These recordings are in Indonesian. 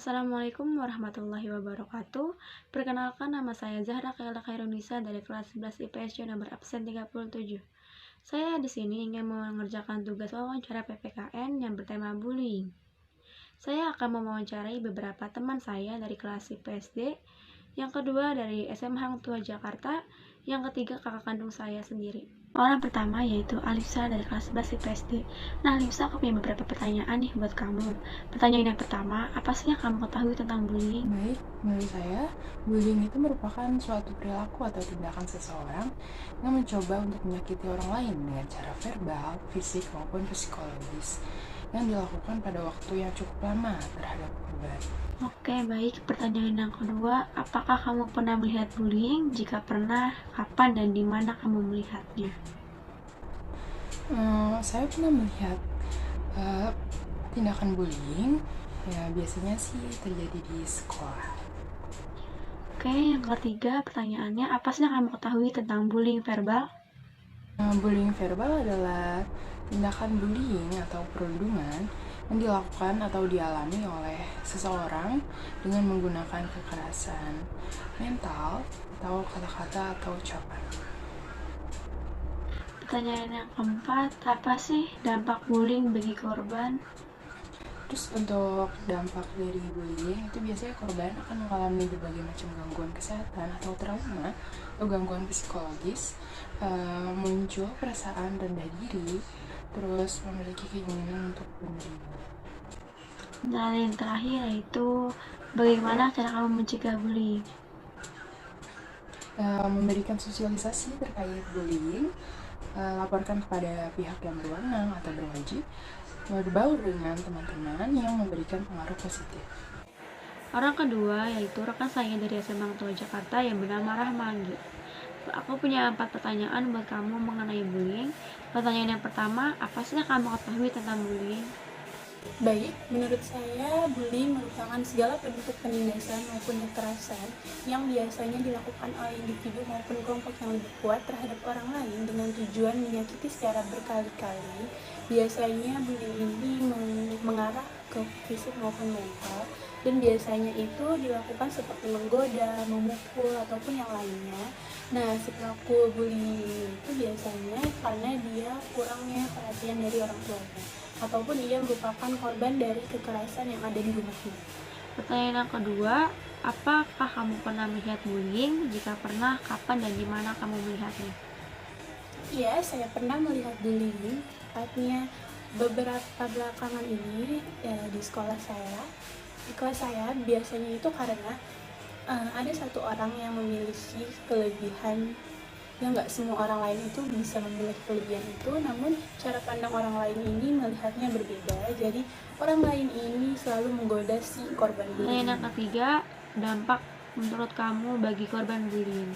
Assalamualaikum warahmatullahi wabarakatuh. Perkenalkan, nama saya Zahra Khaila Khairunisa dari kelas 11 IPS nomor absen 37. Saya di sini ingin mengerjakan tugas wawancara PPKN yang bertema bullying. Saya akan mewawancarai beberapa teman saya dari kelas IPSD, yang kedua dari SM Hang Tua Jakarta, yang ketiga kakak kandung saya sendiri. Orang pertama yaitu Alisa dari kelas 11 IPSD. Nah, Alisa, aku punya beberapa pertanyaan nih buat kamu. Pertanyaan yang pertama, apa sih yang kamu ketahui tentang bullying? Baik, menurut saya, bullying itu merupakan suatu perilaku atau tindakan seseorang yang mencoba untuk menyakiti orang lain dengan cara verbal, fisik, maupun psikologis yang dilakukan pada waktu yang cukup lama terhadap korban. Oke, baik. Pertanyaan yang kedua, apakah kamu pernah melihat bullying? Jika pernah, kapan dan di mana kamu melihatnya? Saya pernah melihat tindakan bullying, ya biasanya sih terjadi di sekolah. Oke, yang ketiga pertanyaannya, apa sih yang kamu ketahui tentang bullying verbal? Bullying verbal adalah tindakan bullying atau perundungan yang dilakukan atau dialami oleh seseorang dengan menggunakan kekerasan mental atau kata-kata atau ucapan. Pertanyaan yang keempat, apa sih dampak bullying bagi korban? Terus untuk dampak dari bullying itu biasanya korban akan mengalami berbagai macam gangguan kesehatan atau trauma atau gangguan psikologis, muncul perasaan rendah diri, terus memiliki keinginan untuk bunuh diri. Dan yang terakhir yaitu, bagaimana cara kamu mencegah bullying? Memberikan sosialisasi terkait bullying, laporkan kepada pihak yang berwenang atau berwajib, berbaur dengan teman-teman yang memberikan pengaruh positif. Orang kedua yaitu rekan saya dari SMA Tua Jakarta yang bernama Rahmanggi. Aku punya 4 pertanyaan buat kamu mengenai bullying. Pertanyaan yang pertama, apa sih yang kamu ketahui tentang bullying? Baik, menurut saya bullying merupakan segala bentuk penindasan maupun kekerasan yang biasanya dilakukan oleh individu maupun kelompok yang lebih kuat terhadap orang lain dengan tujuan menyakiti secara berkali-kali. Biasanya bullying ini mengarah ke fisik maupun mental, dan biasanya itu dilakukan seperti menggoda, memukul, ataupun yang lainnya. Nah, si pelaku bullying itu biasanya karena dia kurangnya perhatian dari orang tuanya, ataupun ia merupakan korban dari kekerasan yang ada di rumahnya. Pertanyaan yang kedua, apakah kamu pernah melihat bullying? Jika pernah, kapan dan di mana kamu melihatnya? Iya, saya pernah melihat bullying, tepatnya beberapa belakangan ini di sekolah saya. Di kelas saya biasanya itu karena ada satu orang yang memiliki kelebihan yang nggak semua orang lain itu bisa memiliki kelebihan itu, namun cara pandang orang lain ini melihatnya berbeda. Jadi orang lain ini selalu menggoda si korban bullying. Pertanyaan yang ketiga, dampak menurut kamu bagi korban bullying?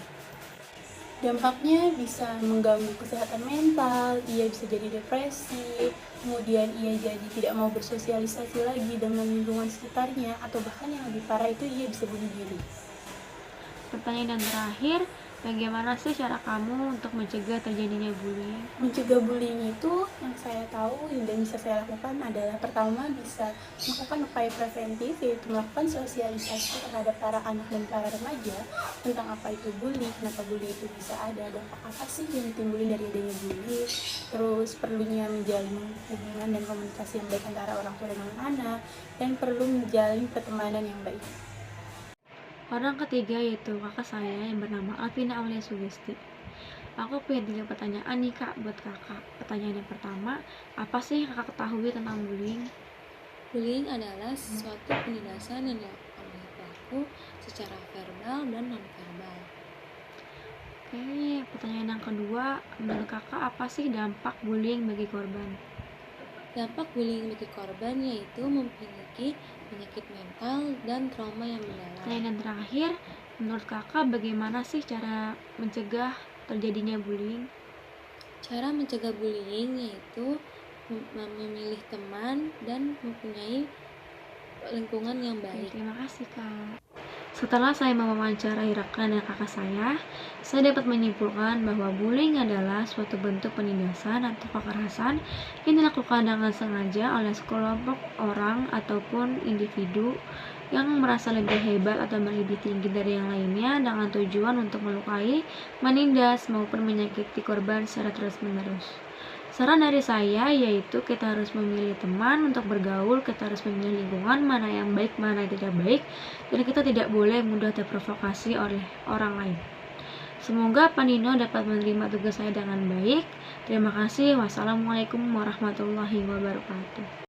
Dampaknya bisa mengganggu kesehatan mental, ia bisa jadi depresi, kemudian ia jadi tidak mau bersosialisasi lagi dengan lingkungan sekitarnya, atau bahkan yang lebih parah itu ia bisa bunuh diri. Pertanyaan yang terakhir, bagaimana sih cara kamu untuk mencegah terjadinya bullying? Mencegah bullying itu yang saya tahu dan bisa saya lakukan adalah, pertama, bisa melakukan upaya preventif, yaitu melakukan sosialisasi terhadap para anak dan para remaja tentang apa itu bullying, kenapa bullying itu bisa ada, dampak apa sih yang timbulin dari adanya bullying, terus perlunya menjalin hubungan dan komunikasi yang baik antara orang tua dengan anak, dan perlu menjalin pertemanan yang baik. Orang ketiga yaitu kakak saya yang bernama Alvina Aulia Sugesti. Aku punya 3 pertanyaan nih kak buat kakak. Pertanyaan yang pertama, apa sih yang kakak ketahui tentang bullying? Bullying adalah sesuatu penindasan yang dilakukan oleh pelaku secara verbal dan non-verbal. Oke, pertanyaan yang kedua, menurut kakak apa sih dampak bullying bagi korban? Dampak bullying bagi korban yaitu memiliki penyakit mental dan trauma yang mendalam. Pertanyaan yang terakhir, menurut kakak bagaimana sih cara mencegah terjadinya bullying? Cara mencegah bullying yaitu memilih teman dan mempunyai lingkungan yang Oke, baik. terima kasih kak. Setelah saya mewawancarai rekan dan kakak saya dapat menyimpulkan bahwa bullying adalah suatu bentuk penindasan atau kekerasan yang dilakukan dengan sengaja oleh sekelompok orang ataupun individu yang merasa lebih hebat atau lebih tinggi dari yang lainnya dengan tujuan untuk melukai, menindas, maupun menyakiti korban secara terus-menerus. Saran dari saya yaitu kita harus memilih teman untuk bergaul, kita harus memilih lingkungan mana yang baik, mana yang tidak baik, dan kita tidak boleh mudah terprovokasi oleh orang lain. Semoga Pak Nino dapat menerima tugas saya dengan baik. Terima kasih. Wassalamualaikum warahmatullahi wabarakatuh.